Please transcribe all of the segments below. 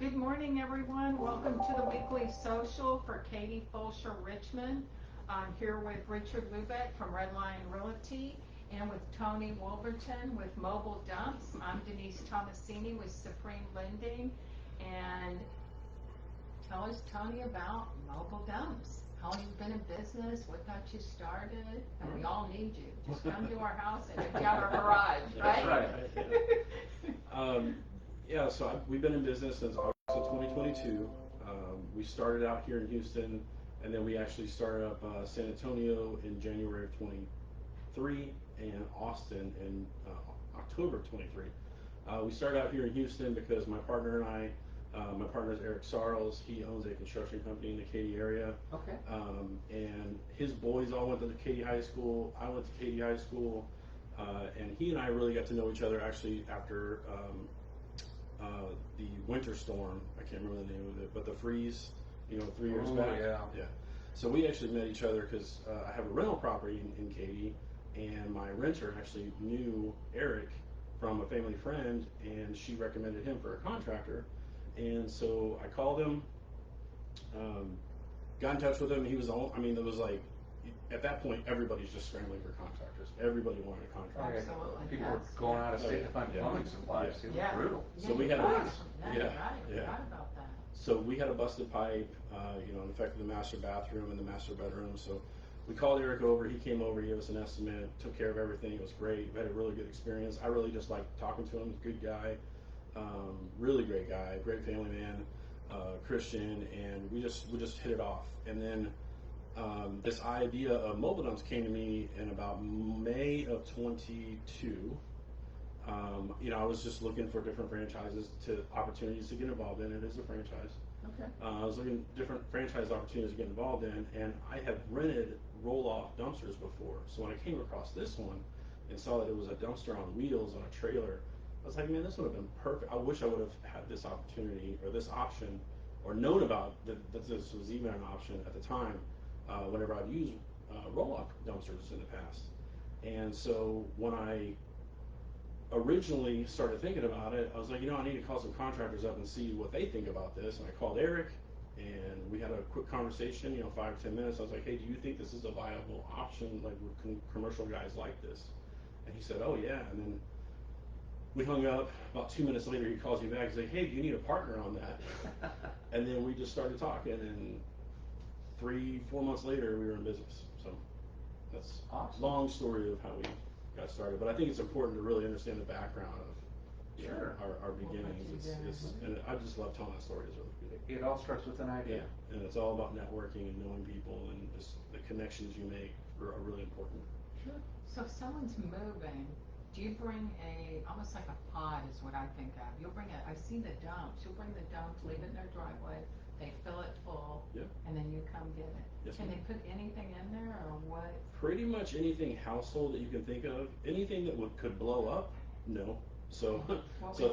Good morning, everyone. Welcome to the weekly social for Katy, Fulshear, Richmond. I'm here with Richard Luebeck from Redline Realty and with Tony Wolverton with Mobiledumps. I'm Denise Tomasini with Supreme Lending. And tell us, Tony, about Mobiledumps. How long you've been in business? What got you started? And we all need you. Just come to our house and empty out our garage, right? That's right. We've been in business since August of 2022. We started out here in Houston, and then we actually started up San Antonio in January of 23 and Austin in October of 23. We started out here in Houston because my partner and I, my partner is Eric Sarles. He owns a construction company in the Katy area. Okay. And his boys all went to Katy High School. I went to Katy High School. And he and I really got to know each other actually after the winter storm. I can't remember the name of it, but the freeze, 3 years back. Yeah. So we actually met each other because I have a rental property in Katy, and my renter actually knew Eric from a family friend, and she recommended him for a contractor. And so I called him, got in touch with him. He was all, it was like, at that point, everybody's just scrambling for contractors. Everybody wanted a contractor. Absolutely. People were going out of state to find plumbing supplies. It was brutal. So we had Forgot about that. So we had a busted pipe, it affected the master bathroom and the master bedroom. So we called Eric over. He came over, he gave us an estimate, took care of everything. It was great. We had a really good experience. I really just liked talking to him. Good guy, really great guy, great family man, Christian, and we just hit it off. And then this idea of Mobiledumps came to me in about May of 22. I was just looking for different opportunities to get involved in. It is a franchise. Okay. I was looking at different franchise opportunities to get involved in, and I have rented roll-off dumpsters before. So when I came across this one and saw that it was a dumpster on wheels on a trailer, I was like, man, this would have been perfect. I wish I would have had this opportunity or this option, or known about that this was even an option at the time. Whenever I've used roll-off dumpsters in the past. And so when I originally started thinking about it, I was like, I need to call some contractors up and see what they think about this. And I called Eric, and we had a quick conversation, 5 or 10 minutes. I was like, hey, do you think this is a viable option? Like, would commercial guys like this? And he said, oh yeah. And then we hung up. About 2 minutes later, he calls me back. He's like, hey, do you need a partner on that? And then we just started talking, and 3-4 months later, we were in business. So that's awesome. Long story of how we got started. But I think it's important to really understand the background of our beginnings. And I just love telling that story. It's really good. It all starts with an idea. Yeah, and it's all about networking and knowing people, and just the connections you make are really important. Sure. So if someone's moving, do you bring almost like a pod is what I think of. I've seen the dumps. You'll bring the dumps, leave it in their driveway. They fill it full, and then you come get it. Yes, can they put anything in there, or what? Pretty much anything household that you can think of. Anything that could blow up, no. So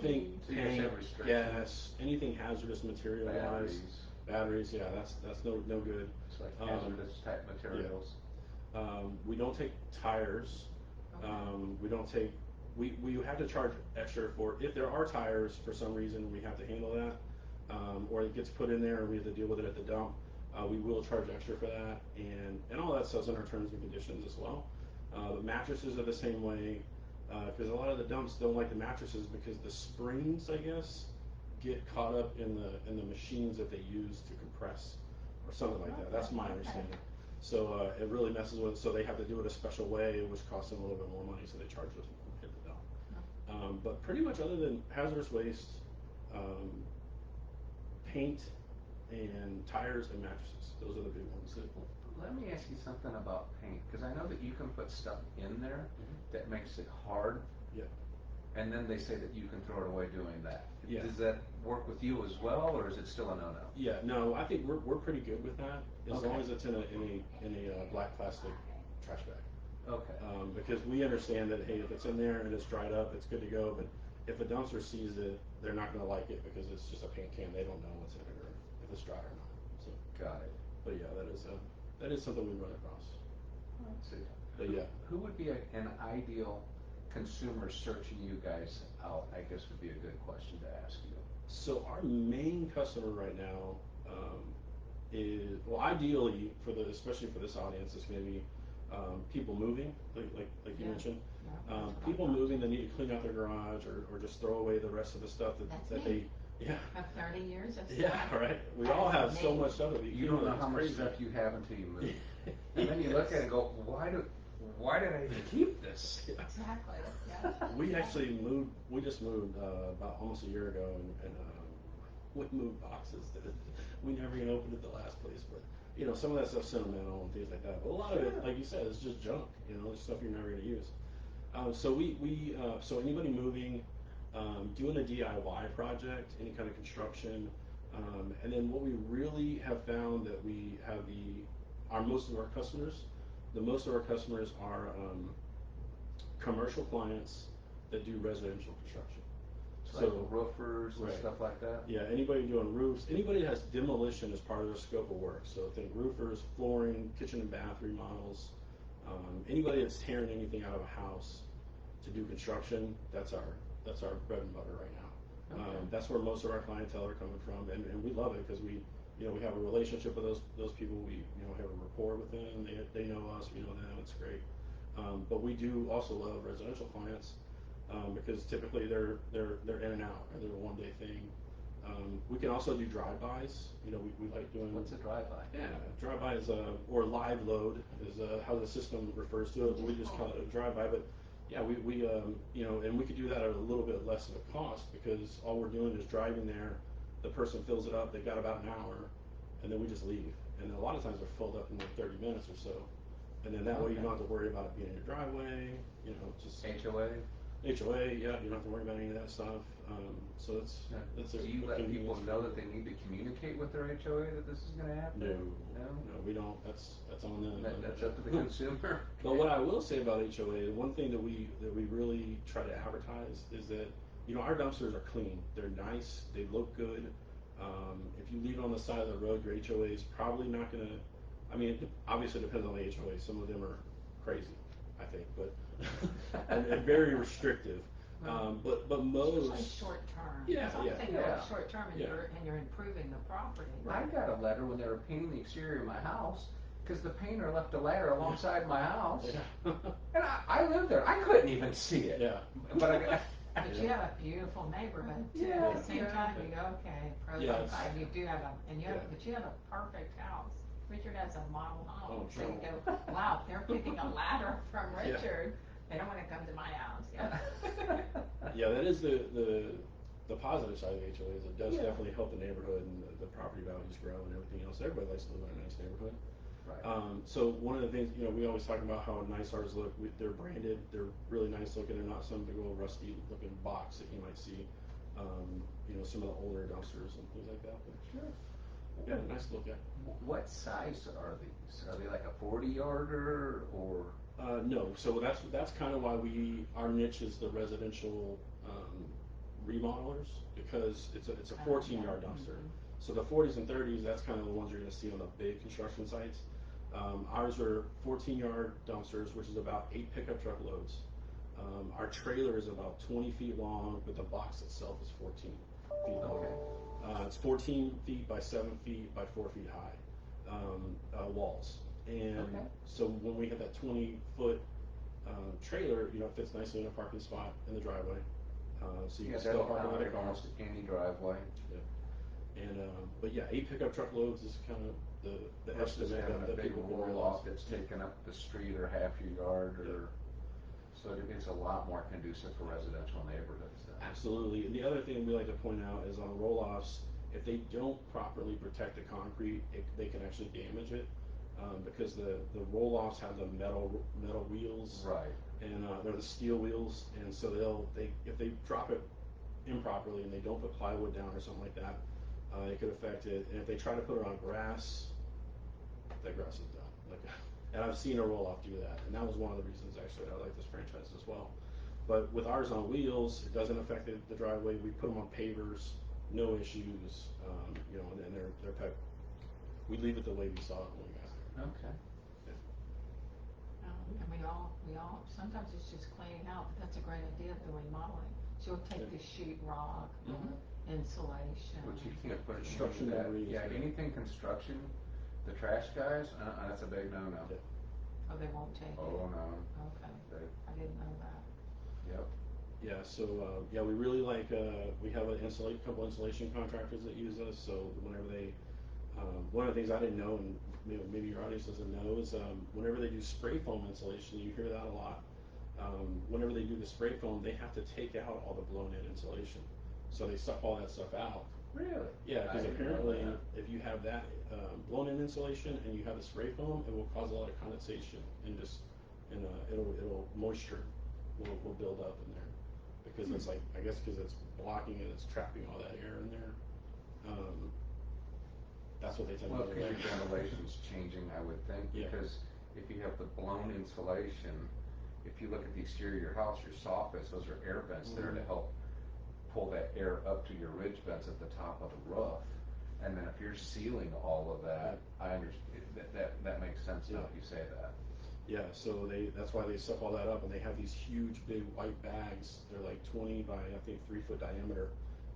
think paint, gas, anything hazardous material-wise. Batteries, yeah, that's no good. It's like hazardous type materials. Yeah. We don't take tires. Okay. We don't take. We have to charge extra for if there are tires for some reason. We have to handle that. Or it gets put in there and we have to deal with it at the dump, we will charge extra for that, and all that stuff's in our terms and conditions as well. The mattresses are the same way, because a lot of the dumps don't like the mattresses because the springs, I guess, get caught up in the machines that they use to compress or something like that. That's my understanding. So it really messes with it, so they have to do it a special way, which costs them a little bit more money, so they charge us more to hit the dump. But pretty much other than hazardous waste, paint, and tires and mattresses. Those are the big ones. Let me ask you something about paint, because I know that you can put stuff in there that makes it hard. Yeah. And then they say that you can throw it away doing that. Yeah. Does that work with you as well, or is it still a no-no? Yeah, no, I think we're pretty good with that, as long as it's in a black plastic trash bag. Okay. Because we understand that, hey, if it's in there and it's dried up, it's good to go. But if a dumpster sees it, they're not going to like it because it's just a paint can. They don't know what's in it or if it's dry or not. So. Got it. But yeah, that is something we run across. Let's see. But yeah. Who would be an ideal consumer searching you guys out? I guess would be a good question to ask you. So our main customer right now is, well, ideally for especially for this audience, it's going to be people moving, like you Yeah. mentioned. Yeah, that's what I People thought. moving that need to clean out their garage or just throw away the rest of the stuff That's that me. they, yeah. I have 30 years of stuff. Yeah, right. We That all is have so me. much stuff that we You don't know it's how much crazy. stuff you have until you move. And then you look at it and go, why did I even keep this? Yeah. Exactly, yeah. We actually moved. We just moved about almost a year ago, and we moved boxes that we never even opened at the last place. But you know, some of that stuff's sentimental and things like that. But a lot of it, like you said, is just junk. You know, it's stuff you're never going to use. So anybody moving, doing a DIY project, any kind of construction, and then what we really have found that we have most of our customers, most of our customers are commercial clients that do residential construction. So like roofers and right. stuff like that? Yeah, anybody doing roofs, anybody that has demolition as part of their scope of work. So think roofers, flooring, kitchen and bath remodels, anybody that's tearing anything out of a house to do construction, that's our bread and butter right now. Okay. That's where most of our clientele are coming from, and we love it because we have a relationship with those people. We have a rapport with them. They know us, we know them. It's great. But we do also love residential clients because typically they're in and out, or they're a one-day thing. We can also do drive-bys. We like doing. What's a drive-by? Yeah, drive-by is or live load is how the system refers to it. We just call it a drive-by, but yeah, we and we could do that at a little bit less of a cost because all we're doing is driving there. The person fills it up. They've got about an hour, and then we just leave. And a lot of times they're filled up in like 30 minutes or so. And then that way you don't have to worry about it being in your driveway. Just HOA? HOA, yeah, you don't have to worry about any of that stuff. So that's Do you let people know that they need to communicate with their HOA that this is going to happen? No, we don't. That's on them. That's up to the consumer. But what I will say about HOA, one thing that we really try to advertise is that our dumpsters are clean. They're nice. They look good. If you leave it on the side of the road, your HOA is probably not going to. I mean, it obviously depends on the HOA. Some of them are crazy, I think, but and very restrictive. But most Usually short term. Yeah, I'm yeah. thinking Yeah. of short term, and you're improving the property. I got a letter when they were painting the exterior of my house because the painter left a ladder alongside my house, Yeah. and I lived there. I couldn't even see it. Yeah. But But you have a beautiful neighborhood too. Yeah, At the same yeah. time, you go, okay, pros Yeah, and it's- cons. You do have Yeah. but you have a perfect house. Richard has a model home, Oh, so you sure. go, wow, they're picking a ladder from Yeah. Richard. They don't want to come to my house. Yeah. Yeah, that is the positive side of the HOA is it does Yeah. definitely help the neighborhood and the property values grow and everything else. Everybody likes to live in a nice neighborhood. Right. So one of the things, we always talk about how nice ours look. They're branded. They're really nice looking. They're not some big old rusty looking box that you might see. Some of the older dumpsters and things like that. But Sure. yeah, nice to look at. What size are these? Are they like a 40-yarder or? No, so that's kind of why our niche is the residential remodelers because it's a 14-yard dumpster. So the 40s and 30s, that's kind of the ones you're going to see on the big construction sites. Ours are 14-yard dumpsters, which is about 8 pickup truck loads. Our trailer is about 20 feet long, but the box itself is 14 feet long. Okay. It's 14 feet by 7 feet by 4 feet high walls. And Okay. so when we have that 20-foot trailer, it fits nicely in a parking spot in the driveway. So you can still park another car. Almost any driveway. Yeah. And but yeah, 8 pickup truck loads is kind of the Versus estimate having a that big people can roll off realize. that's taken up the street or half your yard or. So it's a lot more conducive for residential neighborhoods then. Absolutely. And the other thing we like to point out is on roll-offs, if they don't properly protect the concrete, they can actually damage it because the roll-offs have the metal wheels. Right. And they're the steel wheels, and so if they drop it improperly and they don't put plywood down or something like that, it could affect it. And if they try to put it on grass, that grass is done. And I've seen a roll-off do that, and that was one of the reasons actually I like this franchise as well. But with ours on wheels, it doesn't affect the driveway. We put them on pavers, no issues. And then they're packed. We leave it the way we saw it when we got there. Okay. And we all, sometimes it's just cleaning out, but that's a great idea, the remodeling. So you'll take the sheet rock, insulation. Which you can't put Construction that. debris, Yeah, yeah. anything construction, the trash guys, that's a big no-no. Yeah. Oh, they won't take it? Oh, no. Okay, They, I didn't know that. yep. Yeah, so, yeah, we really like, we have a couple insulation contractors that use us, so whenever they, one of the things I didn't know, and maybe your audience doesn't know, is, whenever they do spray foam insulation, you hear that a lot. Whenever they do the spray foam, they have to take out all the blown in insulation. So they suck all that stuff out. Really? Yeah, because I didn't know apparently, that. if you have that, blown in insulation and you have the spray foam, it will cause a lot of condensation and it'll moisture will build up in there. Because it's like, I guess because it's blocking and it's trapping all that air in there. That's what they tell me. Well, because your ventilation's changing, I would think, Yeah. because if you have the blown insulation, if you look at the exterior of your house, your soffits, those are air vents there to help pull that air up to your ridge vents at the top of the roof. And then if you're sealing all of that, I understand, that makes sense now if you say that. Yeah, so that's why they suck all that up, and they have these huge big white bags. They're like 20 by, I think, 3 foot diameter.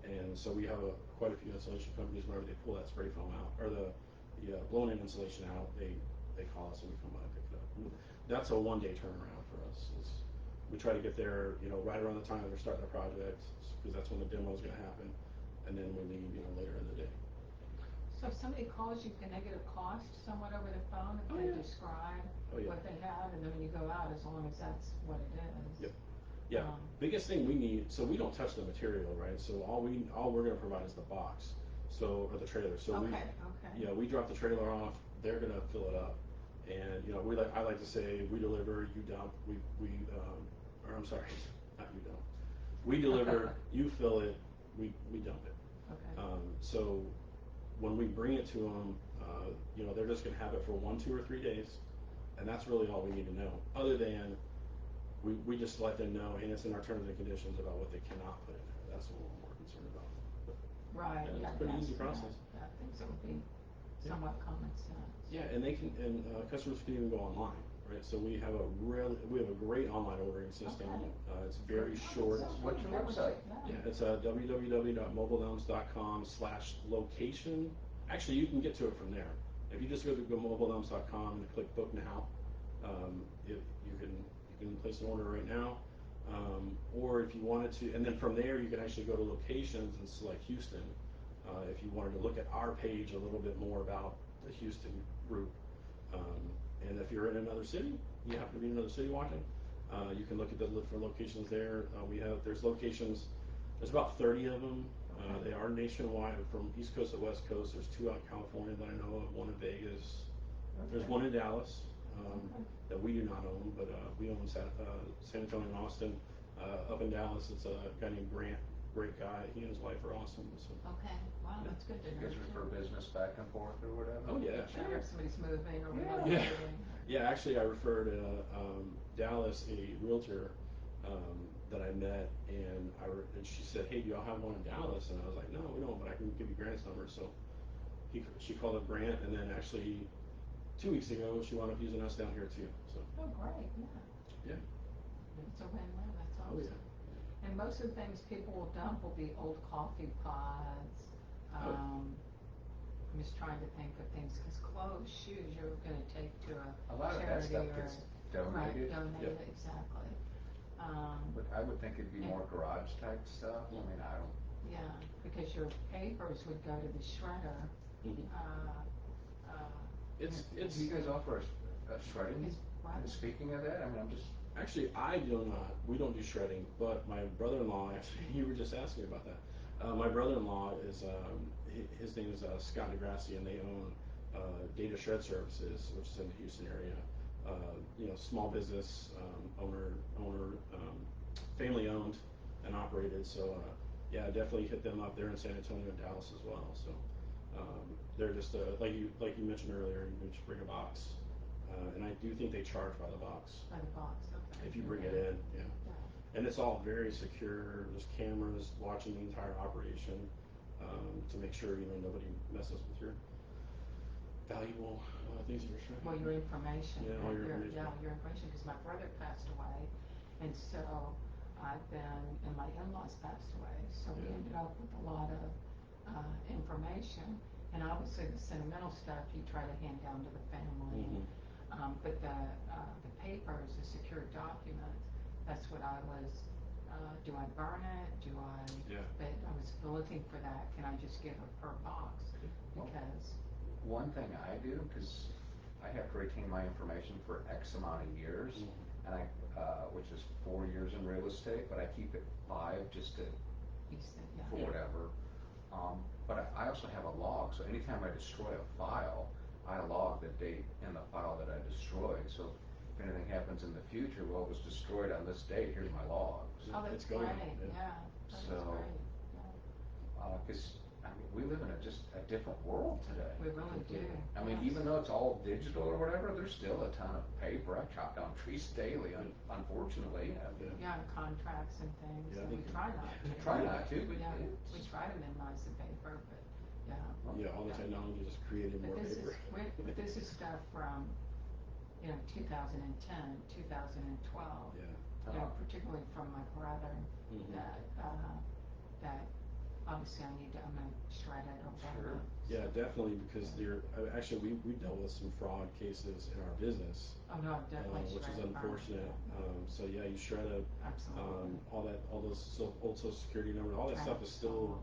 And so we have quite a few insulation companies, whenever they pull that spray foam out, or the blown in insulation out, they call us and we come by and pick it up. And that's a 1 day turnaround for us. We try to get there, right around the time that they're starting the project, because that's when the demo is going to happen, and then we leave, later in the day. So if somebody calls you, can they get a cost somewhat over the phone if they describe what they have, and then when you go out, as long as that's what it is? Yep. Yeah, biggest thing we need, so we don't touch the material, right? So all we're going to provide is the box, or the trailer. So we drop the trailer off, they're going to fill it up, and I like to say we deliver, you dump, or I'm sorry, not you dump. We deliver, you fill it, we dump it. Okay. So when we bring it to them, they're just going to have it for 1, 2, or 3 days, and that's really all we need to know. Other than we just let them know, and it's in our terms and conditions about what they cannot put in there. That's what we're more concerned about. But, right. Yeah, it's a pretty easy process. I think it would be somewhat common sense. Yeah, and customers can even go online, right? So we have a great online ordering system. Okay. It's very short. What's your website? Yeah, it's www.mobiledumps.com/location. Actually, you can get to it from there. If you just go to mobiledumps.com and click book now, you can place an order right now. Or if you wanted to, and then from there you can actually go to locations and select Houston. If you wanted to look at our page a little bit more about the Houston group. And if you're in another city, you happen to be in another city watching, you can look for locations there. There's locations, there's about 30 of them. They are nationwide, from East Coast to West Coast. There's 2 out in California that I know of, 1 in Vegas. There's 1 in Dallas that we do not own, but we own San Antonio and Austin. Up in Dallas, it's a guy named Grant, great guy. He and his wife are awesome. So. Okay, wow, that's good to You know. guys refer business back and forth or whatever? Oh yeah, Sure. If somebody's moving or Yeah. relocating. Yeah, actually, I referred Dallas, a realtor that I met, and she said, "Hey, do y'all have one in Dallas?" And I was like, "No, we don't, but I can give you Grant's number." So she called up Grant, and then actually 2 weeks ago, she wound up using us down here too. So. Oh, great, Yeah. It's a win-win, that's awesome. Oh yeah. And most of the things people will dump will be old coffee pods. I'm just trying to think of things, because clothes, shoes, you're going to take to a lot of that charity stuff or gets donated. Right, donated, exactly. But I would think it'd be more garage type stuff. I mean, I don't. Yeah, because your papers would go to the shredder. It's Do you guys offer a shredding? Right. Speaking of that, I mean, I'm just. Actually, we don't do shredding, but my brother-in-law, actually, you were just asking about that. My brother-in-law is, his name is Scott DeGrassi, and they own Data Shred Services, which is in the Houston area. Small business owner, family owned and operated. So, yeah, definitely hit them up. They're in San Antonio and Dallas as well. So, they're just like you mentioned earlier. You can just bring a box, and I do think they charge by the box. By the box, okay. If you bring it in, yeah. And it's all very secure. There's cameras watching the entire operation to make sure nobody messes with your valuable things that you're shredding. Well, your information. Yeah, all your information. Yeah, your information, because my brother passed away, and so I've been, and my in-laws passed away, so we Yeah. ended up with a lot of information. And obviously the sentimental stuff you try to hand down to the family. But the papers, the secured documents, that's what I was, do I burn it? Do I? Yeah. But I was looking for that. Can I just give it per box? Because. One thing I do, because I have to retain my information for X amount of years, and which is 4 years in real estate, but I keep it 5 just to, for whatever. But I also have a log, so anytime I destroy a file, I log the date and the file that I destroyed. So if anything happens in the future, well, it was destroyed on this date, here's my logs. Oh, that's It's going, great, yeah. That is So, great, yeah. Because, I mean, we live in just a different world today. We really do. I mean, yes. even though it's all digital or whatever, there's still a ton of paper. I chop down trees daily, unfortunately. Yeah, and contracts and things, Yeah, I and we think- try not to. Try not to, but Yeah, it's. we try to minimize the paper, but, yeah. Yeah, all the technology just created more But this paper. but this is stuff from, 2010, 2012. Yeah. Particularly from my brother, that obviously I'm gonna shred it or Sure. whatever. Yeah, definitely, because actually, we dealt with some fraud cases in our business, Oh, no, I've definitely which is shred it, burn it, unfortunate. yeah. So yeah, you shred it, Absolutely. all those old social security numbers, all that stuff is still,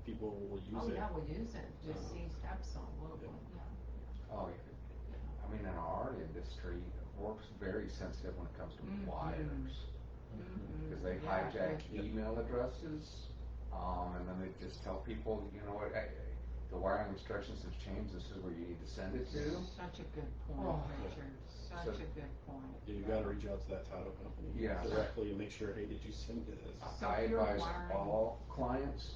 people will use Oh, it. yeah, we'll use it, just seized absolutely, yeah. Oh, I mean, in our industry, work's very sensitive when it comes to wires. Because they hijack email addresses, and then they just tell people, you know what, the wiring instructions have changed, this is where you need to send it to. Such a good point, Richard, such a good point. Yeah, you gotta reach out to that title company directly and make sure, hey, did you send me this? So I if you're advise wiring- all clients,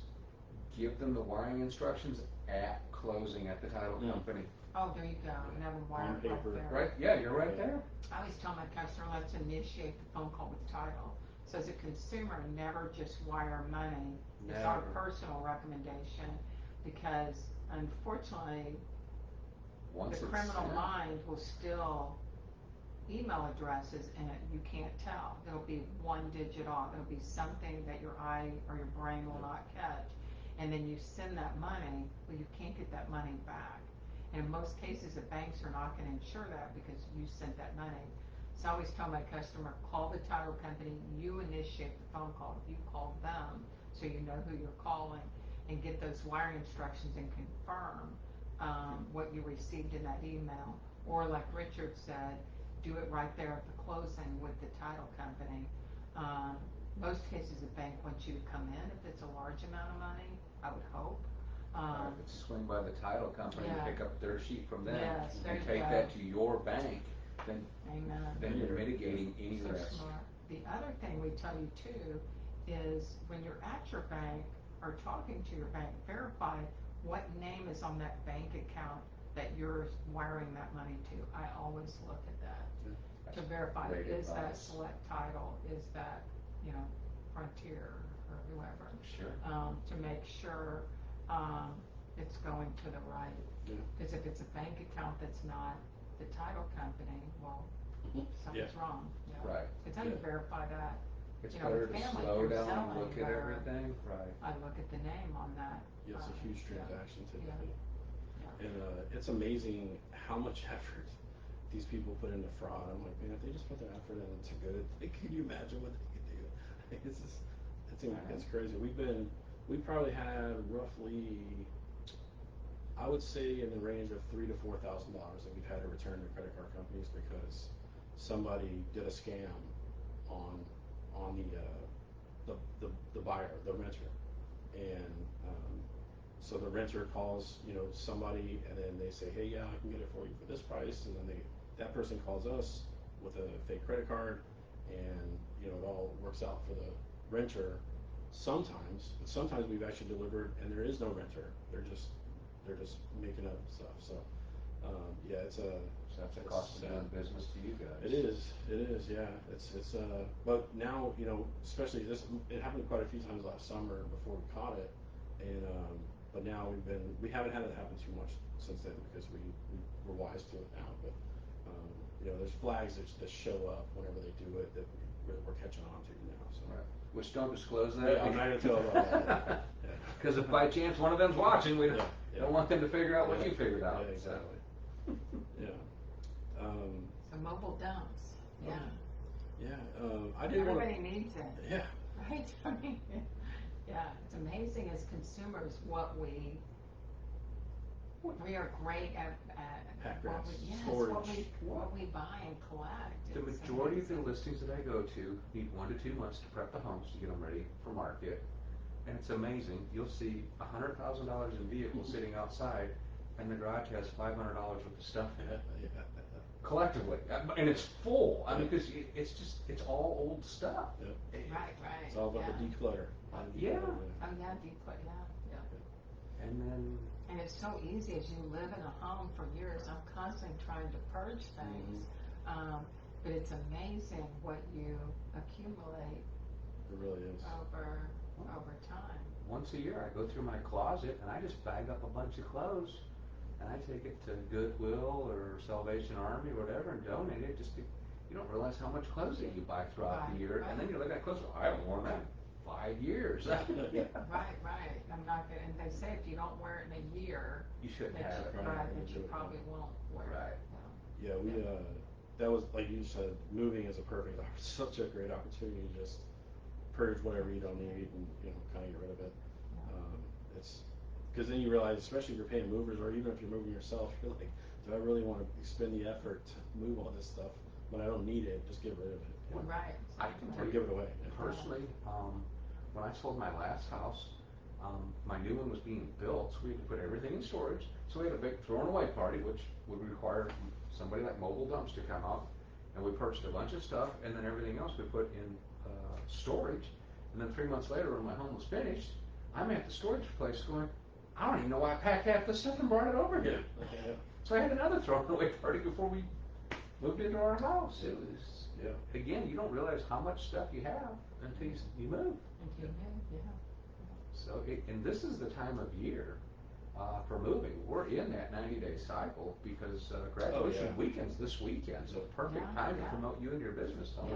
give them the wiring instructions at closing at the title company. Oh, there you go, and have them wired right paper. there. Right, yeah, you're right there. I always tell my customer, let's initiate the phone call with title. So as a consumer, never just wire money. It's our Never. personal recommendation, because unfortunately, Once the it's criminal sent. mind will steal email addresses, and you can't tell. There'll be one digit off. It'll be something that your eye or your brain will not catch. And then you send that money, well, you can't get that money back. And in most cases, the banks are not gonna insure that because you sent that money. So I always tell my customer, call the title company, you initiate the phone call. You call them, so you know who you're calling, and get those wiring instructions and confirm what you received in that email. Or like Richard said, do it right there at the closing with the title company. Most cases, the bank wants you to come in if it's a large amount of money, I would hope. If it's swing by the title company and Yeah. pick up their sheet from them Yes, there and you take go. that to your bank, then Amen. you're mitigating any So risk. smart. The other thing we tell you too is when you're at your bank or talking to your bank, verify what name is on that bank account that you're wiring that money to. I always look at that to verify, Great is that advice. Select Title, is that, Frontier or whoever. Sure. To make sure, it's going to the right. Yeah. Because if it's a bank account that's not the title company, well, something's wrong. Yeah. Right. It's time to verify that. It's You know, better with to family, slow you're down and selling look at where everything. Right. I look at the name on that. Yeah, it's a huge transaction typically. Yeah. And it's amazing how much effort these people put into fraud. I'm like, man, if they just put their effort into good, can you imagine what they could do? It's crazy. We probably had roughly, I would say, in the range of $3,000 to $4,000 that we've had to return to credit card companies because somebody did a scam on the buyer, the renter, and so the renter calls somebody, and then they say, hey, yeah, I can get it for you for this price, and then that person calls us with a fake credit card, and it all works out for the renter sometimes, but sometimes we've actually delivered and there is no renter. They're just making up stuff. So yeah, So that's a cost of doing business to you guys. It is, yeah. It's but now, especially it happened quite a few times last summer before we caught it, and but now we haven't had it happen too much since then because we're wise to it now. But You know, there's flags that show up whenever they do it that we're catching on to now. So. Right. Which don't disclose that. Yeah, I'm not gonna tell about that. Because if by chance one of them's watching, we Yeah. don't want them to figure out what you figured out. Yeah, exactly. Yeah. So mobile dumps, yeah. Yeah. I didn't want. Everybody needs it. Yeah. Right, I mean, yeah, it's amazing as consumers what we are great at Pack what rats, we, yes, storage. what we buy and collect. The It's majority of the amazing. listings that I go to need 1 to 2 months to prep the homes to get them ready for market. And it's amazing. You'll see $100,000 in vehicles sitting outside, and the garage has $500 worth of stuff in it. Collectively, and it's full. I mean, because it's all old stuff. Yep. Right, It's all about yeah. the declutter. Yeah. Oh, yeah, declutter, yeah. And then And it's so easy as you live in a home for years. I'm constantly trying to purge things. But it's amazing what you accumulate It really is. over time. once a year, I go through my closet and I just bag up a bunch of clothes, and I take it to Goodwill or Salvation Army or whatever and donate it. You don't realize how much clothes that you buy throughout the year, and then you look at clothes. I haven't worn that in 5 years. Right. I'm not gonna, and they say if you don't wear it in a year, You shouldn't that have it. you, Right, right, you that you do it. probably won't wear Right. it. Yeah, we that was like you said, moving is a perfect, such a great opportunity to just purge whatever you don't need and kind of get rid of it. It's because then you realize, especially if you're paying movers or even if you're moving yourself, you're like, do I really want to expend the effort to move all this stuff when I don't need it? Just get rid of it. Right. I can Or tell give you it away. personally, when I sold my last house, my new one was being built, so we had to put everything in storage. So we had a big throwing away party, which would require somebody like Mobiledumps to come out, and we purchased a bunch of stuff, and then everything else we put in storage. And then 3 months later, when my home was finished, I'm at the storage place going, I don't even know why I packed half the stuff and brought it over here. Okay, So I had another throwing away party before we moved into our house. It was, again, you don't realize how much stuff you have until you move. So, and this is the time of year for moving. We're in that 90-day cycle because graduation weekend's this weekend, so perfect time to promote you and your business. Some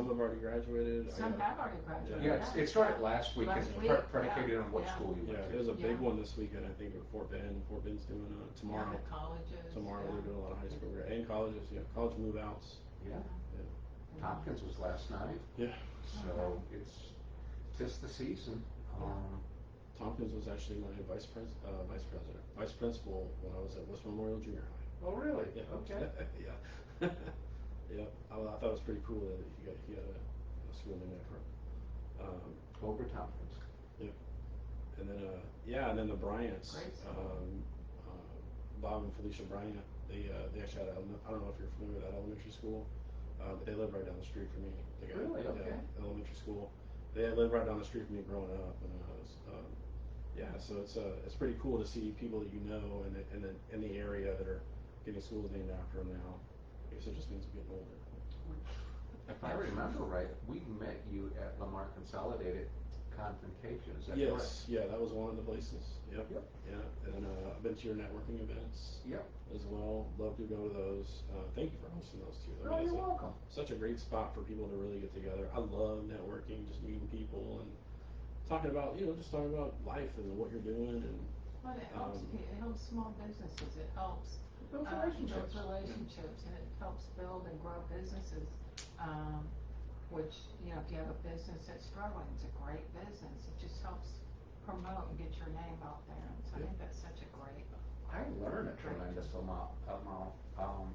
have already graduated. Some have already graduated. Yeah, it started last week. Last It's week, predicated on what school you went to. There's a big one this weekend, I think, at Fort Bend. Fort Bend's doing tomorrow. The colleges. Tomorrow they're doing a lot of high school and colleges. College move outs. Yeah. Tompkins was last night. Yeah. So it's just the season. Tompkins was actually my vice principal when I was at West Memorial Junior High. Oh, really? Yeah. Okay. Yeah. Yeah. I thought it was pretty cool that he had a school named after him. Over Tompkins. Yeah. And then the Bryants. Great school. Bob and Felicia Bryant. They actually had I don't know if you're familiar with that elementary school, but they live right down the street from me. They got, Really? Okay. Elementary school. They live right down the street from me growing up, and so it's pretty cool to see people that you know in the area that are getting schools named after them now. I guess it just means we're getting older. If I remember right, we met you at Lamar Consolidated Confrontation. Is that Yes, correct? yeah, that was one of the places. Yep. Yeah, and I've been to your networking events. Yep. As well. Love to go to those. Thank you for hosting those too. Oh, you're welcome. Such a great spot for people to really get together. I love networking, just meeting people and talking about life and what you're doing and. But it helps small businesses. It helps Those relationships, and it helps build and grow businesses. Which if you have a business that's struggling, it's a great business. It just helps promote and get your name out there. So I think that's such a great. I learn a tremendous amount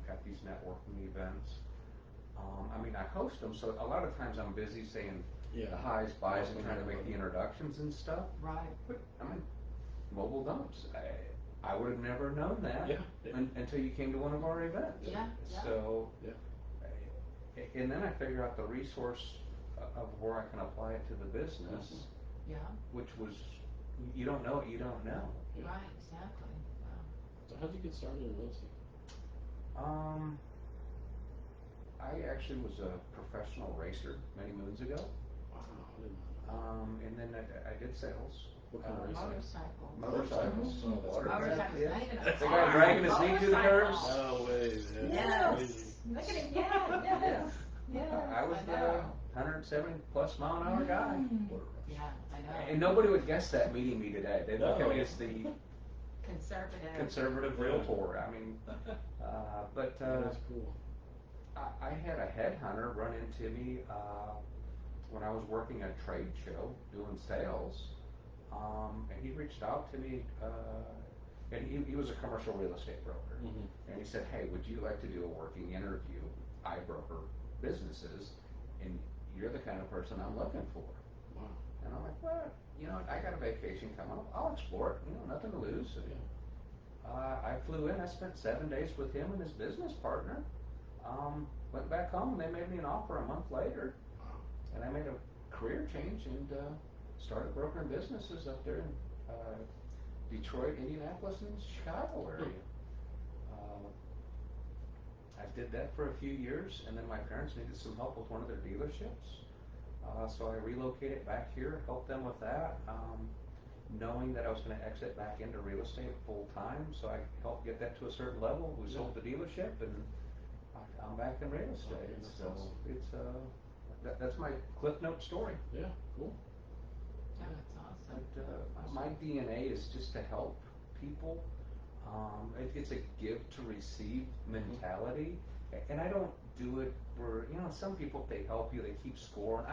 at these networking events. I mean, I host them, so a lot of times I'm busy saying the highs, buys, and trying to make the introductions and stuff. Right. But I mean, Mobiledumps. I would have never known that until you came to one of our events. Yeah. So. And then I figure out the resource of where I can apply it to the business. Yeah. Which was, you don't know what you don't know. Yeah. Right. Exactly. Wow. So how did you get started in real estate? I actually was a professional racer many moons ago. Wow, I didn't know. And then I did sales. What kind of racing? Motorcycles. Motorcycles. Oh, that's Water great. gas, Motorcycles. yeah. Making The a guy dragging his knee through the curves. motorcycle. No way, man. Yeah, it's crazy. Look at him, yes. I was the 170 plus mile an hour guy. What a rush. Yeah, I know. And nobody would guess that meeting me today. They'd look at me as the conservative realtor. I mean, That's cool. I had a headhunter run into me when I was working a trade show doing sales, and he reached out to me, and he was a commercial real estate broker, and he said, "Hey, would you like to do a working interview? I broker businesses, and you're the kind of person I'm looking for." Wow. And I'm like, "Well, you know, I got a vacation coming up. I'll explore it. You know, nothing to lose." And, I flew in. I spent 7 days with him and his business partner. Went back home, and they made me an offer a month later, and I made a career change and started brokering businesses up there in Detroit, Indianapolis, and Chicago area. I did that for a few years, and then my parents needed some help with one of their dealerships, so I relocated back here, helped them with that, knowing that I was going to exit back into real estate full time, so I helped get that to a certain level. We sold the dealership, and I'm back in real estate. Okay, that's so awesome. it's that's my Cliff Note story. Yeah, cool. Yeah, that's awesome. But my DNA is just to help people. It's a give to receive mentality, and I don't do it for, you know, some people, if they help you, they keep scoring.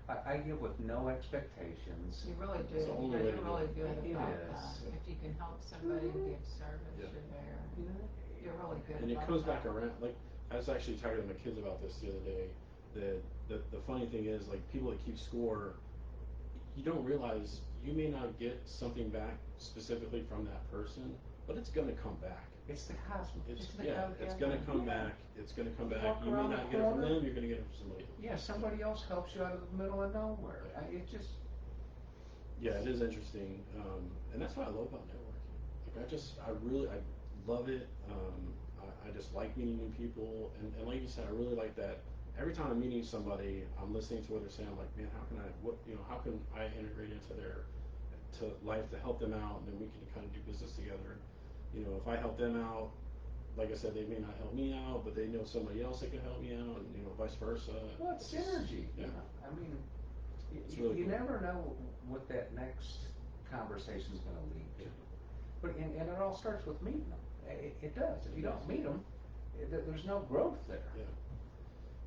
I give with no expectations. You really do. It's the only way You're to do really it. good It about is. that. If you can help somebody give service, Yeah. you're there. You're really good And it about comes that. back around. Like, I was actually talking to my kids about this the other day. The funny thing is, like, people that keep score, you don't realize you may not get something back specifically from that person, but it's gonna come back. It's the cosmos. It's gonna come back. It's gonna come You back. walk You may around not the get it from corner. them. You're gonna get it from somebody else. Yeah, somebody else helps you out of the middle of nowhere. It just. Yeah, it is interesting, and that's what I love about networking. Like, I love it. I just like meeting new people, and like you said, I really like that. Every time I'm meeting somebody, I'm listening to what they're saying. I'm like, man, how can I integrate into their life to help them out, and then we can kind of do business together. You know, if I help them out, like I said, they may not help me out, but they know somebody else that can help me out, and vice versa. Well, it's synergy. Yeah. I mean, It's really you cool. never know what that next conversation is going to lead to. But and it all starts with meeting them. It does. If you don't meet them, there's no growth there.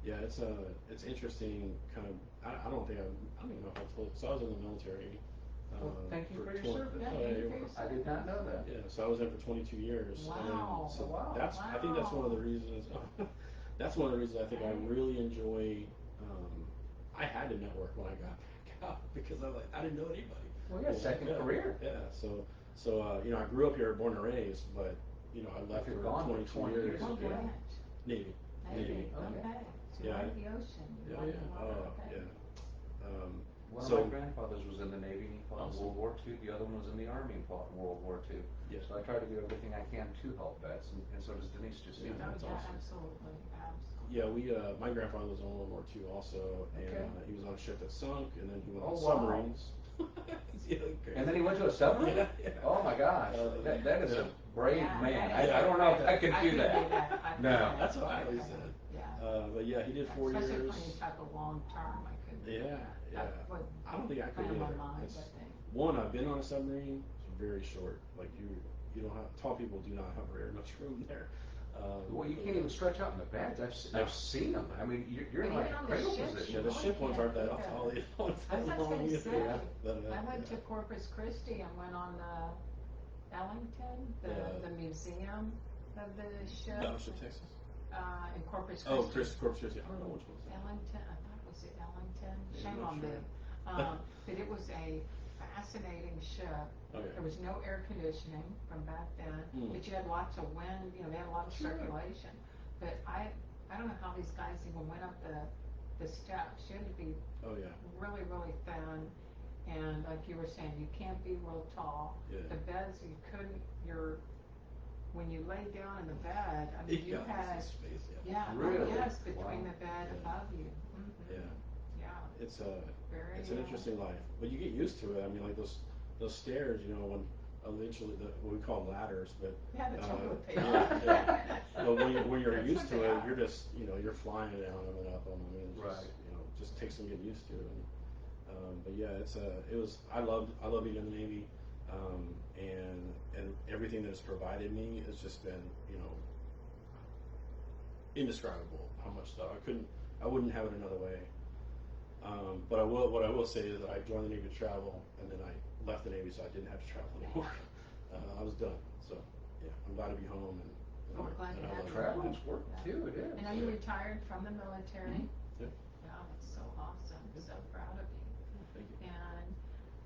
Yeah, it's interesting. Kind of, I don't even know if I told you. So I was in the military. Well, thank you for your 20 service. Yeah, oh, thank you you're for your welcome. I did not know that. Yeah, so I was there for 22 years. Wow. And then, so Wow. I think that's one of the reasons. That's one of the reasons I think I really enjoy. I had to network when I got back out because I didn't know anybody. Well, yeah, second career. Yeah, so I grew up here, born and raised, but I left If for you're gone for 22 20 years. years. What Yeah. branch? Navy. Navy. Okay. Okay. So Yeah. you're in the ocean. You Yeah, like yeah. the water. Oh, Okay. yeah. One So- of my grandfathers was in the Navy and he fought in Awesome. World War II. The other one was in the Army and fought in World War II. Yes. So I try to do everything I can to help vets, and so does Denise just Yeah. said. That's Yeah, awesome. absolutely. Yeah, my grandfather was in World War II also, and Okay. he was on a ship that sunk, and then he went Oh, on wow. submarines. Yeah, crazy. And then he went to a submarine? Yeah, yeah. Oh my gosh, that is Yeah. a brave Yeah, man. that is I don't know if I could do couldn't that. I couldn't No. do that. That's what I always said. Yeah. But yeah, he did 4 Especially years. when you talk a long term, I couldn't. do Yeah, that. yeah. That would I don't think I could plan my either. mind, It's- I think. One, I've been on a submarine. It's very short. Like you don't have tall people do not have very much room there. Well, you can't even stretch out in the beds. I've seen them. I mean, you're in But like even a on the cradle ships, position. Yeah, the really ship ones can't aren't that do tall. that. They don't I was that gonna long say, either. But, I went yeah. to Corpus Christi and went on the Ellington, the museum of the ship. Battleship Texas. In Corpus Christi. Oh, Corpus Christi. I don't know which one's that. Ellington, I thought it was the Ellington. Yeah, Shame I'm not on sure. them. But it was a fascinating ship. Okay. There was no air conditioning from back then, Mm. but you had lots of wind. They had a lot of Sure. circulation. But I don't know how these guys even went up the steps. You had to be Oh yeah. really, really thin. And like you were saying, you can't be real tall. Yeah. The beds, you couldn't, when you lay down in the bed, I mean, you Yeah, had, it's space. Yeah. yeah, Really? yes, between Wow. the bed Yeah. above you. Mhm. Yeah. Yeah. It's Very, an interesting life, but you get used to it. I mean, like those stairs. eventually what we call ladders, but Yeah, the toilet paper. yeah. But when you're That's used what to they it, are. you're just you're flying down them and up them. I mean, it just, Right. just takes some getting used to. But yeah, I love being in the Navy, and everything that it's provided me has just been indescribable. How much stuff I wouldn't have it another way. But what I will say is that I joined the Navy to travel, and then I left the Navy so I didn't have to travel anymore. I was done. So yeah, I'm glad to be home. Oh, we're glad to I have love you. it. Traveling's work too, it is. And are you retired from the military? Yeah. Yeah, that's so awesome. So proud of you. Thank you. And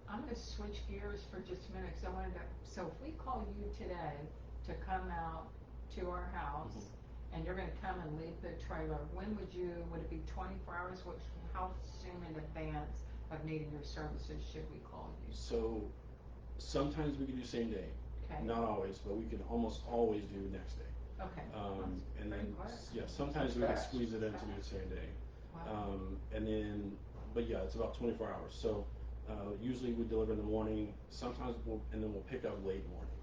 I'm going to switch gears for just a minute because I wanted to. So if we call you today to come out to our house, and you're going to come and leave the trailer, would it be 24 hours? How soon in advance of needing your services should we call you? So sometimes we can do same day. Okay. Not always, but we can almost always do next day. Okay. And pretty then quick. sometimes we can squeeze it in to do the same day. Wow. And then, but yeah, it's about 24 hours. So usually we deliver in the morning. Sometimes we'll pick up late morning.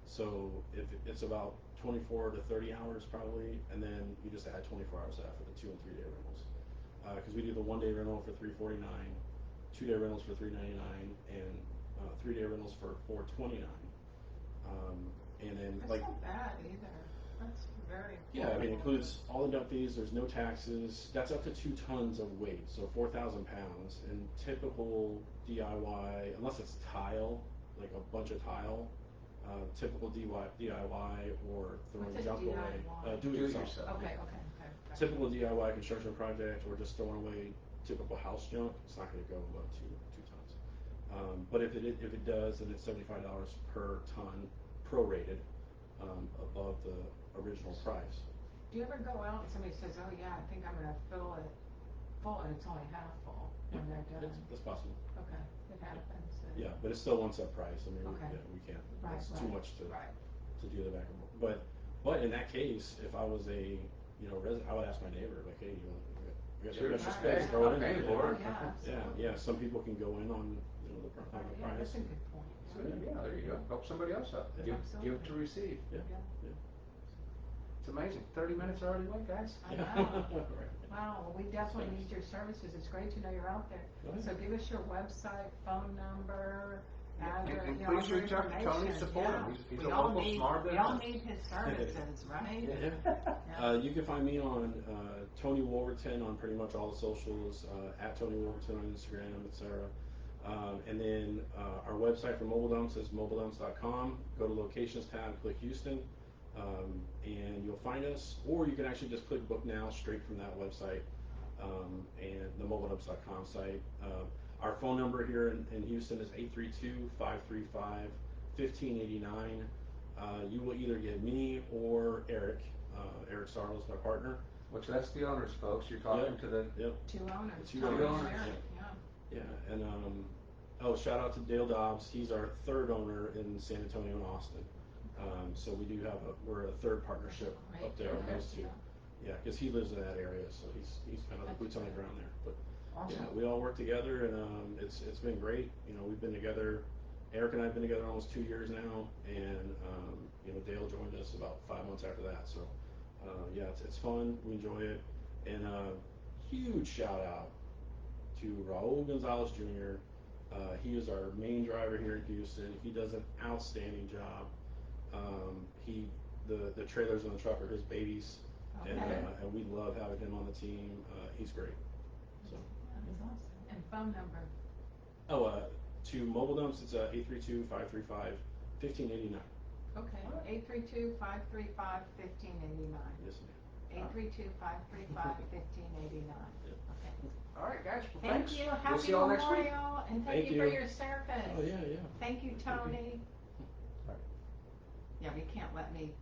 So if it's about 24 to 30 hours probably, and then you just add 24 hours to that for the 2 and 3 day rentals. Because we do the 1 day rental for $349, 2 day rentals for $399, and 3 day rentals for $429. And then That's like not bad either. That's very yeah, I mean, it affordable. includes all the dump fees. There's no taxes. That's up to 2 tons of weight, so 4,000 pounds. And typical DIY, unless it's tile, like a bunch of tile, typical DIY or throwing What's a junk away, DIY? do it yourself. Okay. Typical DIY construction project, or just throwing away typical house junk. It's not going to go above 2 tons. But if it does, then it's $75 per ton, prorated, above the original price. Do you ever go out and somebody says, "Oh yeah, I think I'm going to fill it full," and it's only half full when they're done? That's possible. Okay, it happens. Yeah, but it's still one set price. I mean, Okay. we can't. Right, It's right, too much to right. do the back and forth. But in that case, if I was a resident, I would ask my neighbor, like, hey, we got Sure. extra Right. space, throw it in. Hey, there. Lord. Oh, yeah, absolutely. Yeah. Some people can go in on the Yeah, price. that's a good point. So, yeah, there you go. Help somebody else out. Yeah. Give to receive. Yeah. Yeah. It's amazing. 30 minutes already went, guys. I Yeah. know. Right. Wow, well, we definitely need your services. It's great to know you're out there. Oh, yeah. So give us your website, phone number, address. And you please know, all your reach out to Tony, information. support him. Yeah. He's We a all local need- smart We all business. need his services, right? Yeah. You can find me on Tony Wolverton on pretty much all the socials, at Tony Wolverton on Instagram, etc. And then our website for Mobiledumps is mobiledumps.com. Go to locations tab, click Houston, and you'll find us. Or you can actually just click book now straight from that website, and the mobiledumps.com site. Our phone number here in Houston is 832-535-1589. You will either get me or Eric. Eric Sarles, my partner. Which that's the owners, folks. You're talking to the. Yep. Two owners. Two Tony and owners. Eric, Yeah, and shout out to Dale Dobbs. He's our third owner in San Antonio and Austin. So we do have we're a third partnership up there on those two. Yeah, because he lives in that area, so he's kind of the boots on the ground there. But Awesome. yeah, we all work together, and it's been great. We've been together. Eric and I have been together almost 2 years now, and Dale joined us about 5 months after that. So yeah, it's fun. We enjoy it, and huge shout out to Raul Gonzalez Jr. He is our main driver here in Houston. He does an outstanding job. The trailers and the truck are his babies, Okay. and we love having him on the team. He's great. So. That's awesome. And phone number. To Mobiledumps, it's 832-535-1589. Okay. 832-535-1589. Yes, ma'am. 832-535-1589. Yep. Okay. All right, guys. Well, Thank thanks. you. We'll Happy see y'all next week. Memorial, and thank Thank you for you. your service. Oh yeah. Thank you, Tony. Yeah, we can't let me